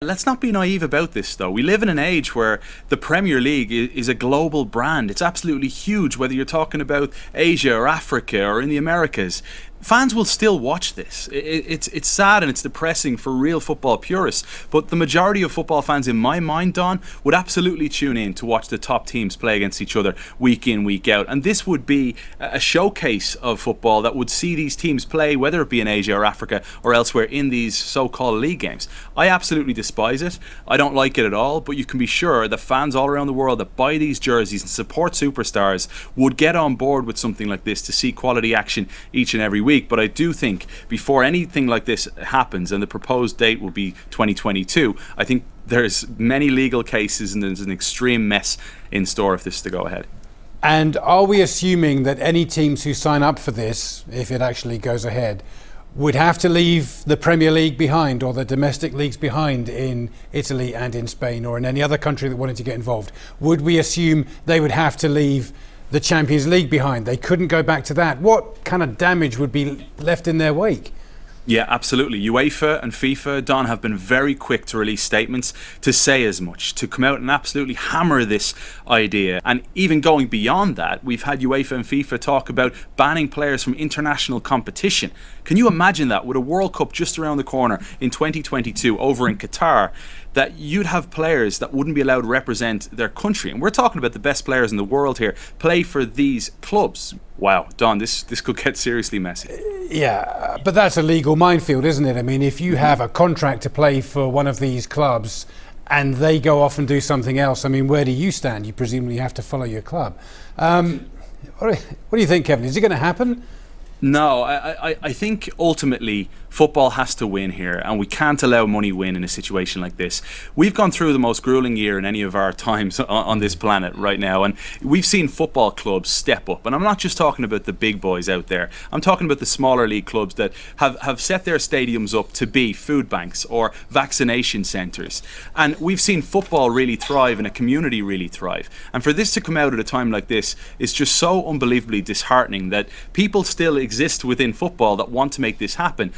Let's not be naive about this, though. We live in an age where the Premier League is a global brand. It's absolutely huge, whether you're talking about Asia or Africa or in the Americas. Fans will still watch this. It's sad and it's depressing for real football purists, but the majority of football fans, in my mind, Don, would absolutely tune in to watch the top teams play against each other week in, week out. And this would be a showcase of football that would see these teams play, whether it be in Asia or Africa or elsewhere, in these so-called league games. I absolutely despise it. I don't like it at all, but you can be sure that fans all around the world that buy these jerseys and support superstars would get on board with something like this to see quality action each and every week. But I do think before anything like this happens, and the proposed date will be 2022, I think there's many legal cases and there's an extreme mess in store if this is to go ahead. And are we assuming that any teams who sign up for this, if it actually goes ahead, would have to leave the Premier League behind or the domestic leagues behind in Italy and in Spain or in any other country that wanted to get involved? Would we assume they would have to leave the Champions League behind? They couldn't go back to that. What kind of damage would be left in their wake? Yeah, absolutely. UEFA and FIFA, Don, have been very quick to release statements to say as much, to come out and absolutely hammer this idea. And even going beyond that, we've had UEFA and FIFA talk about banning players from international competition. Can you imagine that, with a World Cup just around the corner in 2022 over in Qatar, that you'd have players that wouldn't be allowed to represent their country? And we're talking about the best players in the world here, play for these clubs. Wow, Don, this could get seriously messy. Yeah, but that's a legal minefield, isn't it? I mean, if you have a contract to play for one of these clubs and they go off and do something else, I mean, where do you stand? You presumably have to follow your club. What do you think, Kevin? Is it going to happen? No, I think ultimately football has to win here, and we can't allow money win in a situation like this. We've gone through the most grueling year in any of our times on this planet right now, and we've seen football clubs step up. And I'm not just talking about the big boys out there. I'm talking about the smaller league clubs that have set their stadiums up to be food banks or vaccination centres. And we've seen football really thrive and a community really thrive. And for this to come out at a time like this is just so unbelievably disheartening, that people still exist within football that want to make this happen.